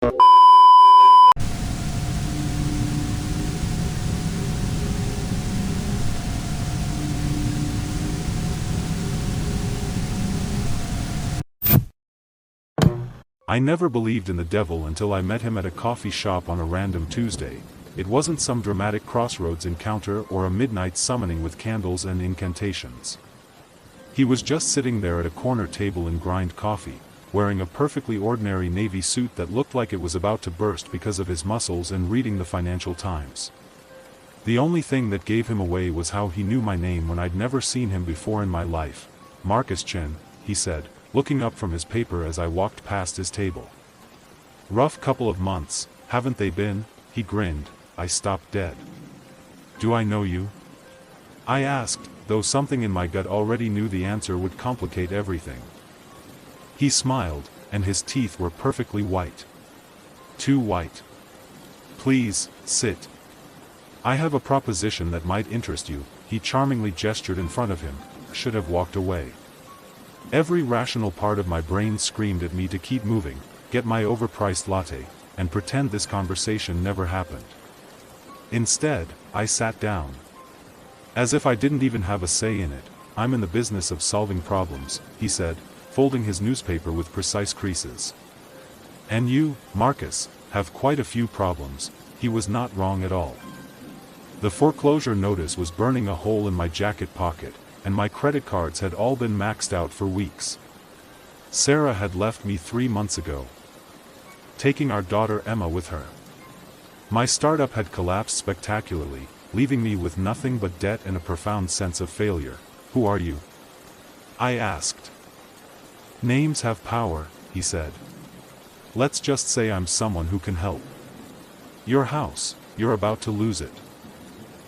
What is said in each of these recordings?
I never believed in the devil until I met him at a coffee shop on a random Tuesday. It wasn't some dramatic crossroads encounter or a midnight summoning with candles and incantations. He was just sitting there at a corner table in grind coffee, wearing a perfectly ordinary navy suit that looked like it was about to burst because of his muscles, and reading the Financial Times. The only thing that gave him away was how he knew my name when I'd never seen him before in my life. "Marcus Chen," he said, looking up from his paper as I walked past his table. "Rough couple of months, haven't they been?" He grinned. I stopped dead. "Do I know you?" I asked, though something in my gut already knew the answer would complicate everything. He smiled, and his teeth were perfectly white. Too white. "Please, sit. I have a proposition that might interest you." He charmingly gestured in front of him. I should have walked away. Every rational part of my brain screamed at me to keep moving, get my overpriced latte, and pretend this conversation never happened. Instead, I sat down. As if I didn't even have a say in it. "I'm in the business of solving problems," he said, folding his newspaper with precise creases. "And you, Marcus, have quite a few problems." He was not wrong at all. The foreclosure notice was burning a hole in my jacket pocket, and my credit cards had all been maxed out for weeks. Sarah had left me 3 months ago, taking our daughter Emma with her. My startup had collapsed spectacularly, leaving me with nothing but debt and a profound sense of failure. "Who are you?" I asked. "Names have power," he said. "Let's just say I'm someone who can help. Your house, you're about to lose it.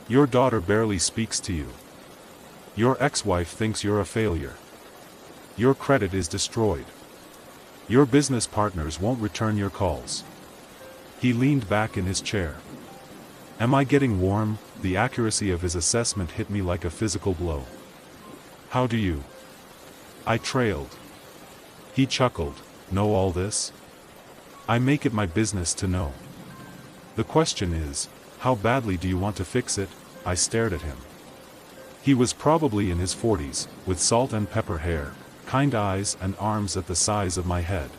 Your daughter barely speaks to you. Your ex-wife thinks you're a failure. Your credit is destroyed. Your business partners won't return your calls." He leaned back in his chair. Am I getting warm? The accuracy of his assessment hit me like a physical blow. "How do you?" I trailed. He chuckled. "Know all this? I make it my business to know. The question is, how badly do you want to fix it?" I stared at him. He was probably in his 40s, with salt and pepper hair, kind eyes and arms at the size of my head.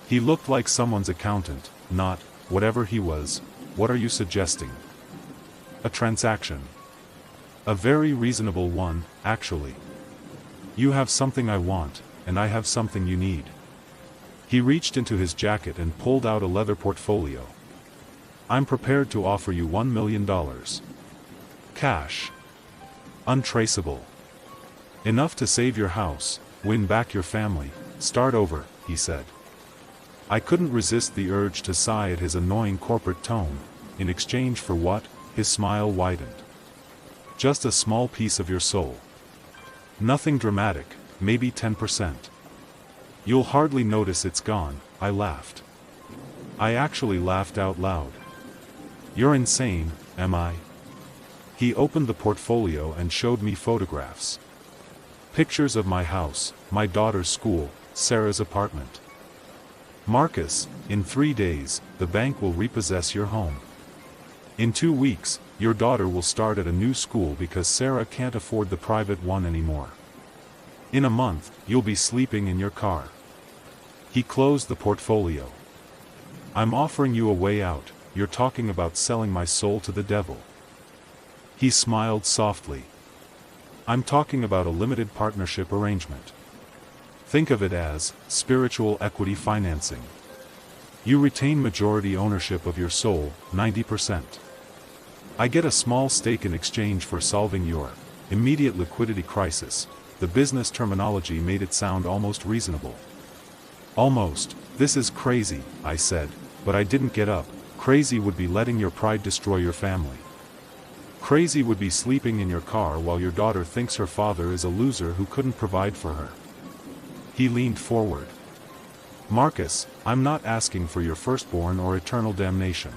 He looked like someone's accountant, not, whatever he was. "What are you suggesting?" "A transaction. A very reasonable one, actually. You have something I want, and I have something you need." He reached into his jacket and pulled out a leather portfolio. "I'm prepared to offer you $1 million. Cash. Untraceable. Enough to save your house, win back your family, start over," he said. I couldn't resist the urge to sigh at his annoying corporate tone. "In exchange for what?" His smile widened. "Just a small piece of your soul. Nothing dramatic, maybe 10%. You'll hardly notice it's gone." I laughed. I actually laughed out loud. "You're insane, am I?" He opened the portfolio and showed me photographs. Pictures of my house, my daughter's school, Sarah's apartment. "Marcus, in 3 days, the bank will repossess your home. In 2 weeks, your daughter will start at a new school because Sarah can't afford the private one anymore. In a month, you'll be sleeping in your car." He closed the portfolio. "I'm offering you a way out. You're talking about selling my soul to the devil." He smiled softly. "I'm talking about a limited partnership arrangement. Think of it as spiritual equity financing. You retain majority ownership of your soul, 90%. I get a small stake in exchange for solving your immediate liquidity crisis." The business terminology made it sound almost reasonable. "Almost. This is crazy," I said, but I didn't get up. "Crazy would be letting your pride destroy your family. Crazy would be sleeping in your car while your daughter thinks her father is a loser who couldn't provide for her." He leaned forward. "Marcus, I'm not asking for your firstborn or eternal damnation.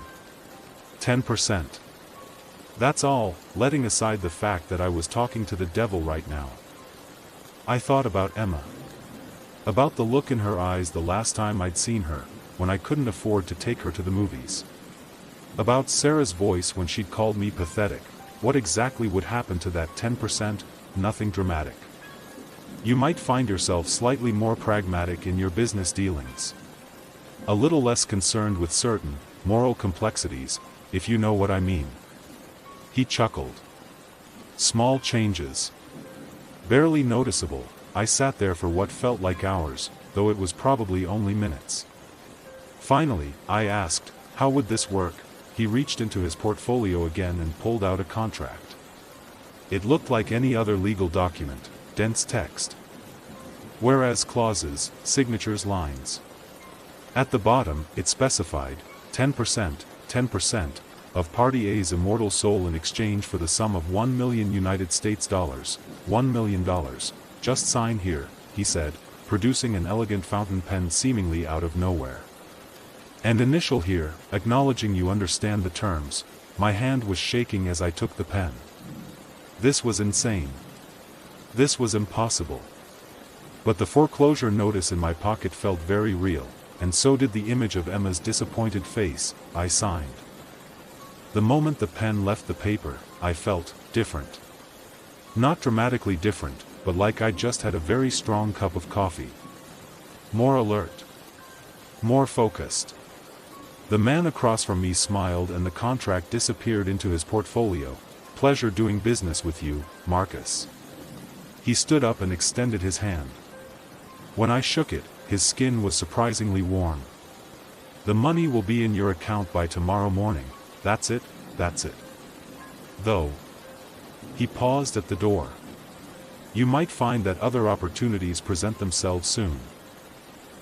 10%. That's all, letting aside the fact that I was talking to the devil right now." I thought about Emma. About the look in her eyes the last time I'd seen her, when I couldn't afford to take her to the movies. About Sarah's voice when she'd called me pathetic. What exactly would happen to that 10%? Nothing dramatic. You might find yourself slightly more pragmatic in your business dealings. A little less concerned with certain moral complexities, if you know what I mean. He chuckled. Small changes. Barely noticeable. I sat there for what felt like hours, though it was probably only minutes. Finally, I asked, how would this work? He reached into his portfolio again and pulled out a contract. It looked like any other legal document, dense text. Whereas clauses, signatures, lines. At the bottom, it specified, 10% of Party A's immortal soul in exchange for the sum of $1 million United States dollars, $1 million. Just sign here, he said, producing an elegant fountain pen seemingly out of nowhere. And initial here, acknowledging you understand the terms. My hand was shaking as I took the pen. This was insane. This was impossible. But the foreclosure notice in my pocket felt very real, and so did the image of Emma's disappointed face. I signed. The moment the pen left the paper, I felt different. Not dramatically different, but like I'd just had a very strong cup of coffee. More alert. More focused. The man across from me smiled and the contract disappeared into his portfolio. Pleasure doing business with you, Marcus. He stood up and extended his hand. When I shook it, his skin was surprisingly warm. The money will be in your account by tomorrow morning. That's it, that's it. Though. He paused at the door. You might find that other opportunities present themselves soon.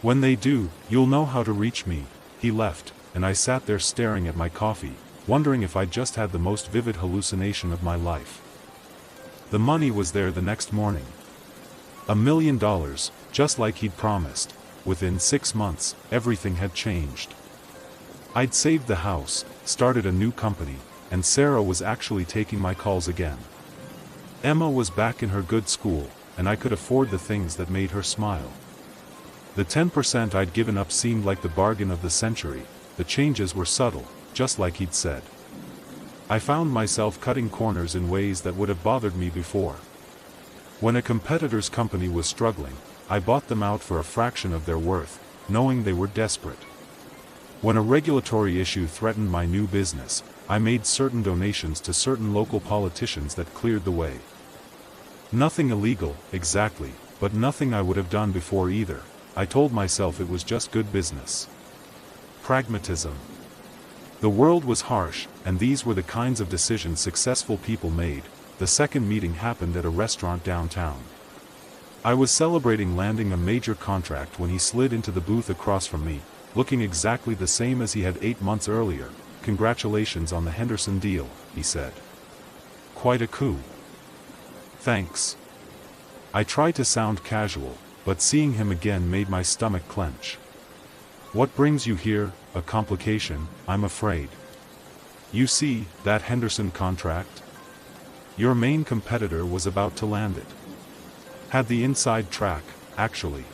When they do, you'll know how to reach me. He left, and I sat there staring at my coffee, wondering if I'd just had the most vivid hallucination of my life. The money was there the next morning. $1 million, just like he'd promised. Within 6 months, everything had changed. I'd saved the house, started a new company, and Sarah was actually taking my calls again. Emma was back in her good school, and I could afford the things that made her smile. The 10% I'd given up seemed like the bargain of the century. The changes were subtle, just like he'd said. I found myself cutting corners in ways that would have bothered me before. When a competitor's company was struggling, I bought them out for a fraction of their worth, knowing they were desperate. When a regulatory issue threatened my new business, I made certain donations to certain local politicians that cleared the way. Nothing illegal, exactly, but nothing I would have done before either. I told myself it was just good business. Pragmatism. The world was harsh, and these were the kinds of decisions successful people made. The second meeting happened at a restaurant downtown. I was celebrating landing a major contract when he slid into the booth across from me, looking exactly the same as he had 8 months earlier. Congratulations on the Henderson deal, he said. Quite a coup. Thanks. I tried to sound casual, but seeing him again made my stomach clench. What brings you here? A complication, I'm afraid. You see, that Henderson contract? Your main competitor was about to land it. Had the inside track, actually.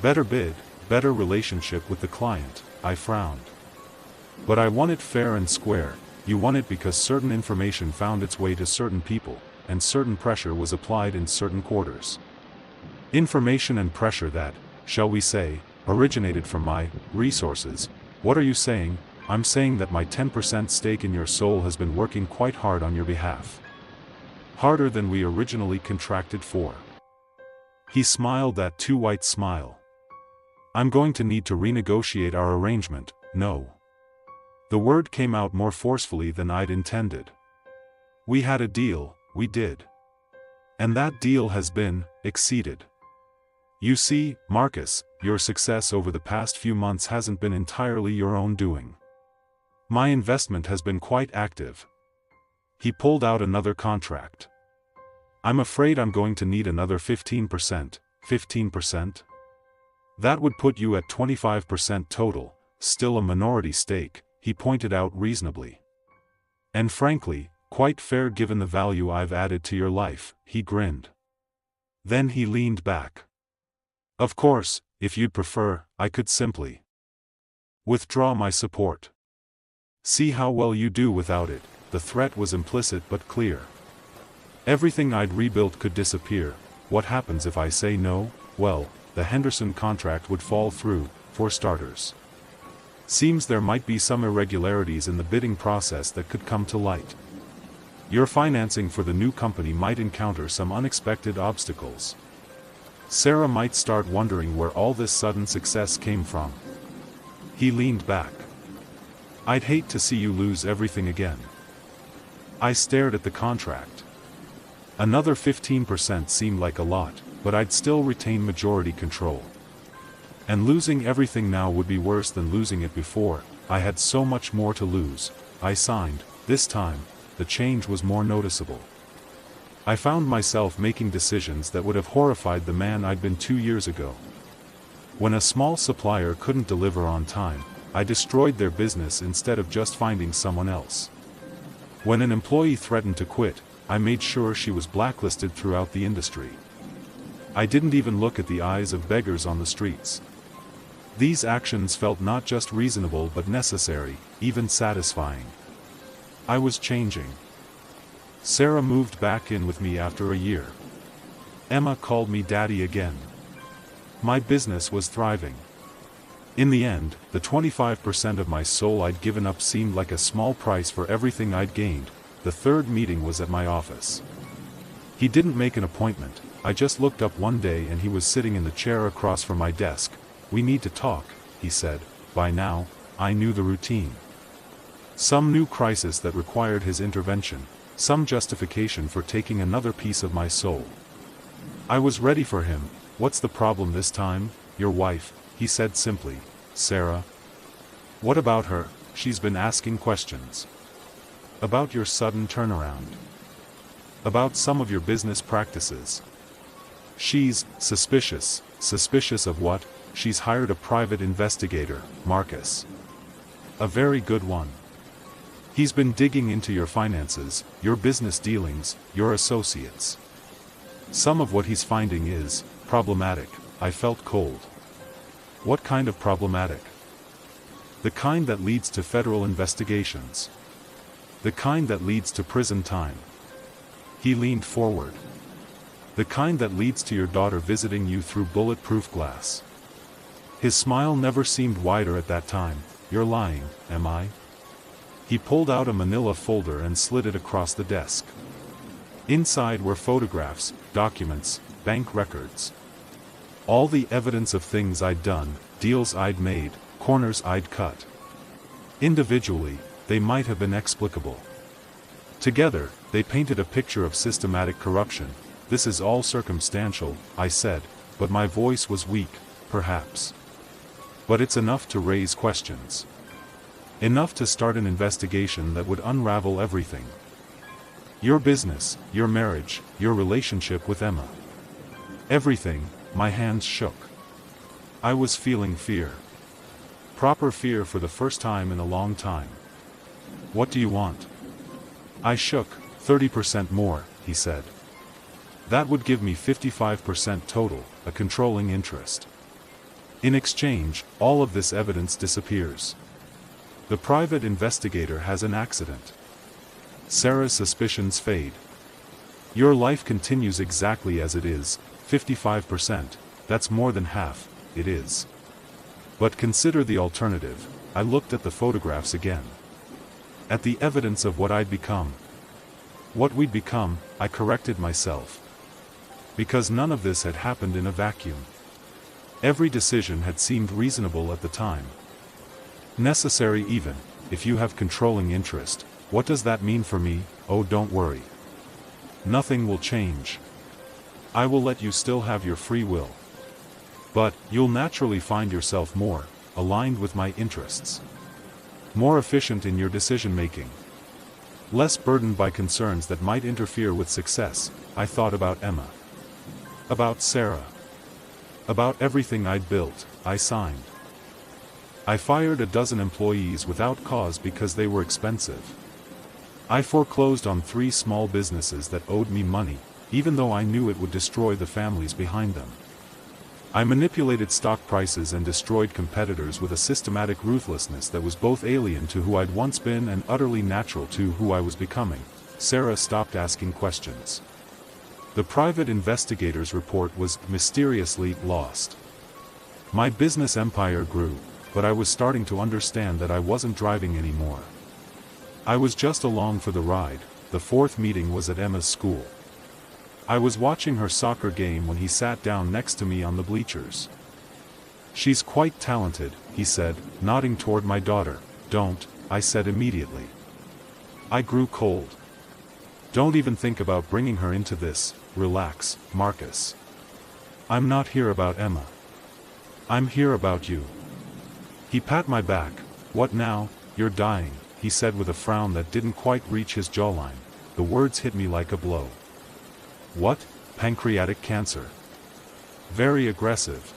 Better bid, better relationship with the client. I frowned. But I won it fair and square. You won it because certain information found its way to certain people, and certain pressure was applied in certain quarters. Information and pressure that, shall we say, originated from my resources. What are you saying? I'm saying that my 10% stake in your soul has been working quite hard on your behalf. Harder than we originally contracted for. He smiled that too white smile. I'm going to need to renegotiate our arrangement. No. The word came out more forcefully than I'd intended. We had a deal, we did. And that deal has been exceeded. You see, Marcus, your success over the past few months hasn't been entirely your own doing. My investment has been quite active. He pulled out another contract. I'm afraid I'm going to need another 15%. 15%? That would put you at 25% total, still a minority stake, he pointed out reasonably. And frankly, quite fair given the value I've added to your life, he grinned. Then he leaned back. Of course, if you'd prefer, I could simply Withdraw my support. See how well you do without it. The threat was implicit but clear. Everything I'd rebuilt could disappear. What happens if I say no? Well, the Henderson contract would fall through, for starters. Seems there might be some irregularities in the bidding process that could come to light. Your financing for the new company might encounter some unexpected obstacles. Sarah might start wondering where all this sudden success came from. He leaned back. I'd hate to see you lose everything again. I stared at the contract. Another 15% seemed like a lot, but I'd still retain majority control. And losing everything now would be worse than losing it before. I had so much more to lose. I signed. This time, the change was more noticeable. I found myself making decisions that would have horrified the man I'd been 2 years ago. When a small supplier couldn't deliver on time, I destroyed their business instead of just finding someone else. When an employee threatened to quit, I made sure she was blacklisted throughout the industry. I didn't even look at the eyes of beggars on the streets. These actions felt not just reasonable but necessary, even satisfying. I was changing. Sarah moved back in with me after a year. Emma called me daddy again. My business was thriving. In the end, the 25% of my soul I'd given up seemed like a small price for everything I'd gained. The third meeting was at my office. He didn't make an appointment. I just looked up one day and he was sitting in the chair across from my desk. We need to talk, he said. By now, I knew the routine. Some new crisis that required his intervention, some justification for taking another piece of my soul. I was ready for him. What's the problem this time? Your wife, he said simply. Sarah? What about her? She's been asking questions. About your sudden turnaround. About some of your business practices. She's suspicious. Suspicious of what? She's hired a private investigator, Marcus. A very good one. He's been digging into your finances, your business dealings, your associates. Some of what he's finding is problematic. I felt cold. What kind of problematic? The kind that leads to federal investigations. The kind that leads to prison time. He leaned forward. The kind that leads to your daughter visiting you through bulletproof glass. His smile never seemed wider at that time. You're lying, am I? He pulled out a manila folder and slid it across the desk. Inside were photographs, documents, bank records. All the evidence of things I'd done, deals I'd made, corners I'd cut. Individually, they might have been explicable. Together, they painted a picture of systematic corruption. This is all circumstantial, I said, but my voice was weak, perhaps. But it's enough to raise questions. Enough to start an investigation that would unravel everything. Your business, your marriage, your relationship with Emma. Everything. My hands shook. I was feeling fear. Proper fear for the first time in a long time. What do you want? I shook. 30% more, he said. That would give me 55% total, a controlling interest. In exchange, all of this evidence disappears. The private investigator has an accident. Sarah's suspicions fade. Your life continues exactly as it is, 55%, that's more than half, it is. But consider the alternative. I looked at the photographs again. At the evidence of what I'd become. What we'd become, I corrected myself. Because none of this had happened in a vacuum. Every decision had seemed reasonable at the time. Necessary even, if you have controlling interest. What does that mean for me? Oh, don't worry. Nothing will change. I will let you still have your free will. But, you'll naturally find yourself more aligned with my interests. More efficient in your decision-making. Less burdened by concerns that might interfere with success. I thought about Emma. About Sarah. About everything I'd built. I signed. I fired a dozen employees without cause because they were expensive. I foreclosed on 3 small businesses that owed me money, even though I knew it would destroy the families behind them. I manipulated stock prices and destroyed competitors with a systematic ruthlessness that was both alien to who I'd once been and utterly natural to who I was becoming. Sarah stopped asking questions. The private investigator's report was mysteriously lost. My business empire grew, but I was starting to understand that I wasn't driving anymore. I was just along for the ride. The fourth meeting was at Emma's school. I was watching her soccer game when he sat down next to me on the bleachers. "She's quite talented," he said, nodding toward my daughter. "Don't," I said immediately. I grew cold. "Don't even think about bringing her into this. Relax, Marcus. I'm not here about Emma. I'm here about you." He pat my back. "What now? You're dying," he said with a frown that didn't quite reach his jawline. The words hit me like a blow. "What? Pancreatic cancer? Very aggressive.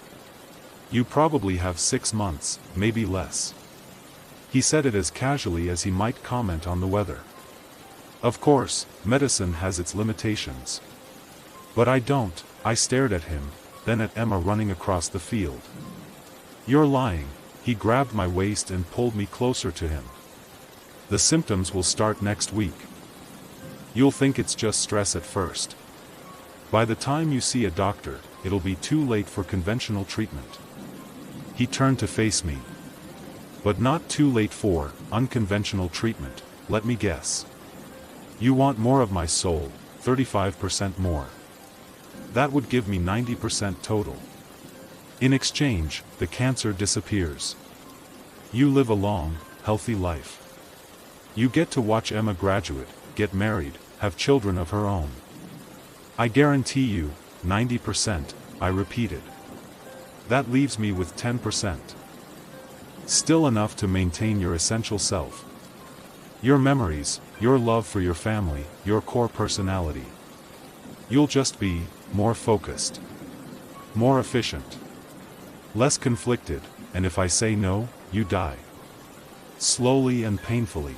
You probably have 6 months, maybe less." He said it as casually as he might comment on the weather. Of course, medicine has its limitations. But I don't. I stared at him, then at Emma running across the field. "You're lying." He grabbed my waist and pulled me closer to him. "The symptoms will start next week. You'll think it's just stress at first. By the time you see a doctor, it'll be too late for conventional treatment." He turned to face me. "But not too late for unconventional treatment, let me guess. You want more of my soul, 35% more. That would give me 90% total. In exchange, the cancer disappears. You live a long, healthy life. You get to watch Emma graduate, get married, have children of her own. I guarantee you, 90%, I repeated. That leaves me with 10%. Still enough to maintain your essential self. Your memories, your love for your family, your core personality. You'll just be more focused, more efficient, less conflicted, and if I say no, you die. Slowly and painfully.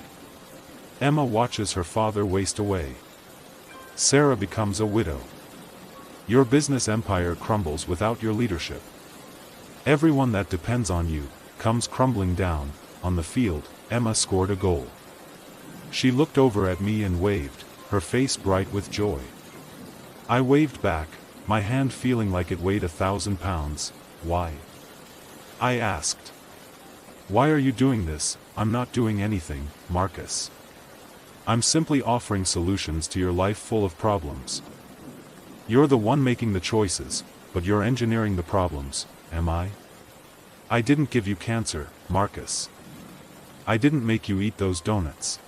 Emma watches her father waste away. Sarah becomes a widow. Your business empire crumbles without your leadership. Everyone that depends on you comes crumbling down. On the field, Emma scored a goal. She looked over at me and waved, her face bright with joy. I waved back, my hand feeling like it weighed 1,000 pounds. "Why?" I asked. "Why are you doing this?" "I'm not doing anything, Marcus. I'm simply offering solutions to your life full of problems. You're the one making the choices, but you're engineering the problems, am I? I didn't give you cancer, Marcus. I didn't make you eat those donuts.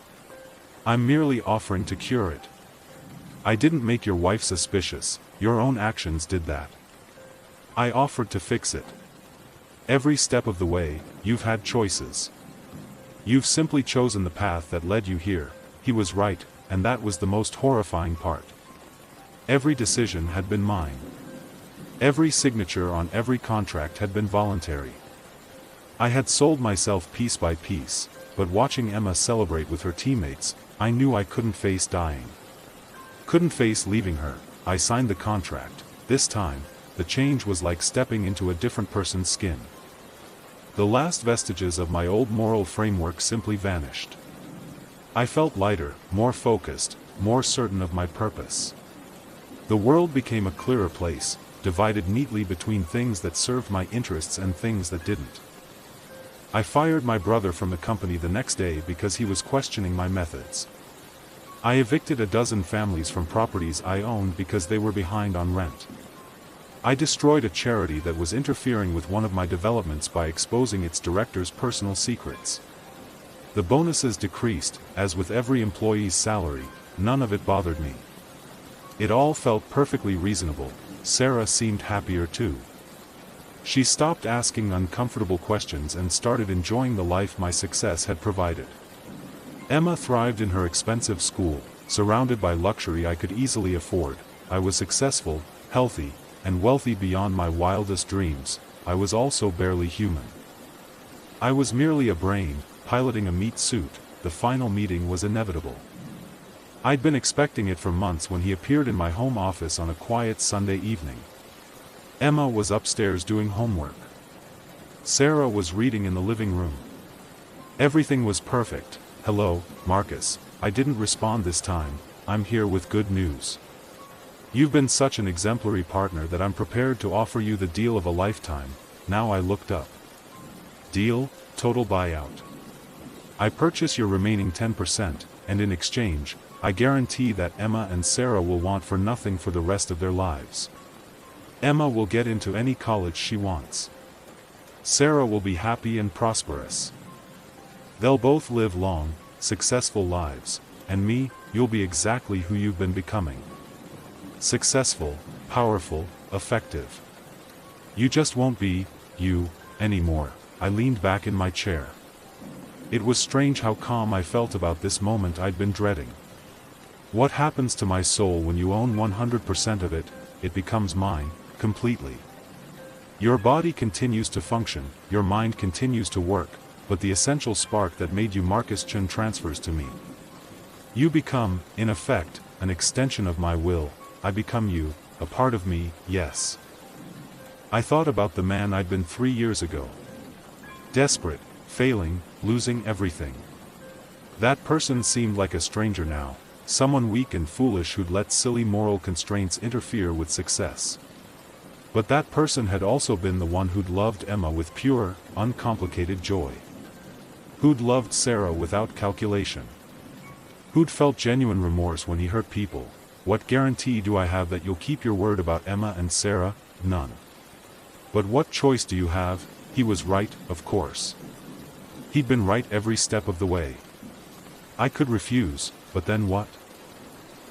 I'm merely offering to cure it. I didn't make your wife suspicious, your own actions did that. I offered to fix it. Every step of the way, you've had choices. You've simply chosen the path that led you here." He was right, and that was the most horrifying part. Every decision had been mine. Every signature on every contract had been voluntary. I had sold myself piece by piece, but watching Emma celebrate with her teammates, I knew I couldn't face dying. Couldn't face leaving her. I signed the contract. This time, the change was like stepping into a different person's skin. The last vestiges of my old moral framework simply vanished. I felt lighter, more focused, more certain of my purpose. The world became a clearer place, divided neatly between things that served my interests and things that didn't. I fired my brother from the company the next day because he was questioning my methods. I evicted a dozen families from properties I owned because they were behind on rent. I destroyed a charity that was interfering with one of my developments by exposing its director's personal secrets. The bonuses decreased, as with every employee's salary, none of it bothered me. It all felt perfectly reasonable. Sarah seemed happier too. She stopped asking uncomfortable questions and started enjoying the life my success had provided. Emma thrived in her expensive school, surrounded by luxury I could easily afford. I was successful, healthy, and wealthy beyond my wildest dreams. I was also barely human. I was merely a brain, piloting a meat suit. The final meeting was inevitable. I'd been expecting it for months when he appeared in my home office on a quiet Sunday evening. Emma was upstairs doing homework. Sarah was reading in the living room. Everything was perfect. "Hello, Marcus, I didn't respond this time. I'm here with good news. You've been such an exemplary partner that I'm prepared to offer you the deal of a lifetime." Now I looked up. "Deal, total buyout. I purchase your remaining 10%, and in exchange, I guarantee that Emma and Sarah will want for nothing for the rest of their lives. Emma will get into any college she wants. Sarah will be happy and prosperous. They'll both live long, successful lives, and me, you'll be exactly who you've been becoming. Successful, powerful, effective. You just won't be, you, anymore." I leaned back in my chair. It was strange how calm I felt about this moment I'd been dreading. What happens to my soul when you own 100% of it? It becomes mine, completely. Your body continues to function, your mind continues to work, but the essential spark that made you Marcus Chen transfers to me. You become, in effect, an extension of my will. I become you, a part of me, yes. I thought about the man I'd been 3 years ago. Desperate, failing, losing everything. That person seemed like a stranger now, someone weak and foolish who'd let silly moral constraints interfere with success. But that person had also been the one who'd loved Emma with pure, uncomplicated joy. Who'd loved Sarah without calculation. Who'd felt genuine remorse when he hurt people. What guarantee do I have that you'll keep your word about Emma and Sarah? None. But what choice do you have? He was right, of course. He'd been right every step of the way. I could refuse, but then what?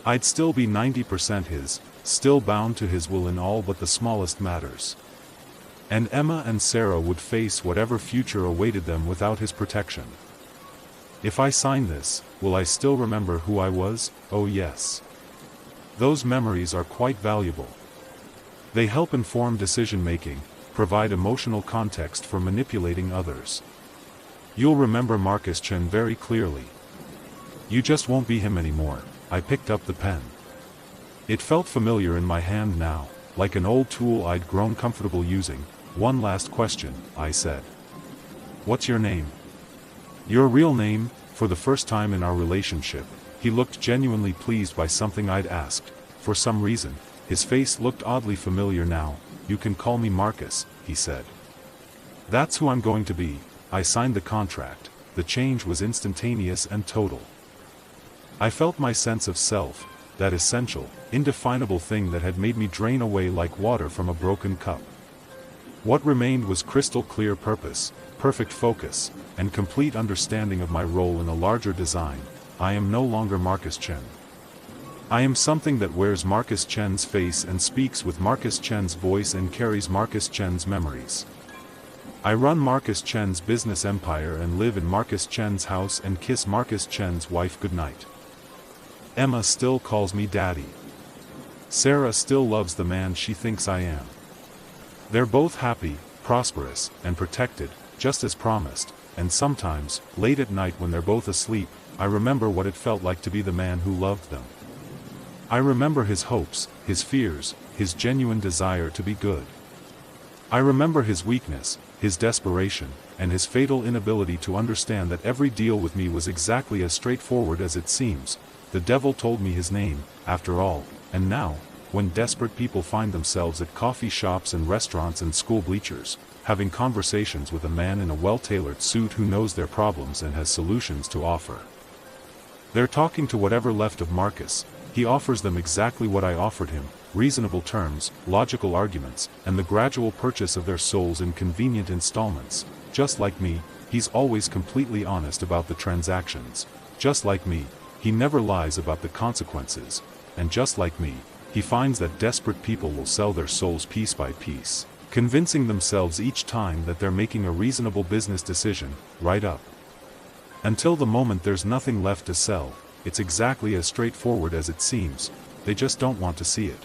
I'd still be 90% his, still bound to his will in all but the smallest matters. And Emma and Sarah would face whatever future awaited them without his protection. If I sign this, will I still remember who I was? Oh yes. Those memories are quite valuable. They help inform decision-making, provide emotional context for manipulating others. You'll remember Marcus Chen very clearly. You just won't be him anymore. I picked up the pen. It felt familiar in my hand now, like an old tool I'd grown comfortable using. "One last question," I said. "What's your name?" "Your real name?" For the first time in our relationship, he looked genuinely pleased by something I'd asked. For some reason, his face looked oddly familiar now. "You can call me Marcus," he said. "That's who I'm going to be." I signed the contract. The change was instantaneous and total. I felt my sense of self, that essential, indefinable thing that had made me drain away like water from a broken cup. What remained was crystal clear purpose, perfect focus, and complete understanding of my role in a larger design. I am no longer Marcus Chen. I am something that wears Marcus Chen's face and speaks with Marcus Chen's voice and carries Marcus Chen's memories. I run Marcus Chen's business empire and live in Marcus Chen's house and kiss Marcus Chen's wife goodnight. Emma still calls me daddy. Sarah still loves the man she thinks I am. They're both happy, prosperous, and protected, just as promised, and sometimes, late at night when they're both asleep, I remember what it felt like to be the man who loved them. I remember his hopes, his fears, his genuine desire to be good. I remember his weakness, his desperation, and his fatal inability to understand that every deal with me was exactly as straightforward as it seems. The devil told me his name, after all, and now, when desperate people find themselves at coffee shops and restaurants and school bleachers, having conversations with a man in a well-tailored suit who knows their problems and has solutions to offer. They're talking to whatever left of Marcus. He offers them exactly what I offered him, reasonable terms, logical arguments, and the gradual purchase of their souls in convenient installments. Just like me, he's always completely honest about the transactions. Just like me, he never lies about the consequences. And just like me, he finds that desperate people will sell their souls piece by piece, convincing themselves each time that they're making a reasonable business decision, right up until the moment there's nothing left to sell. It's exactly as straightforward as it seems. They just don't want to see it.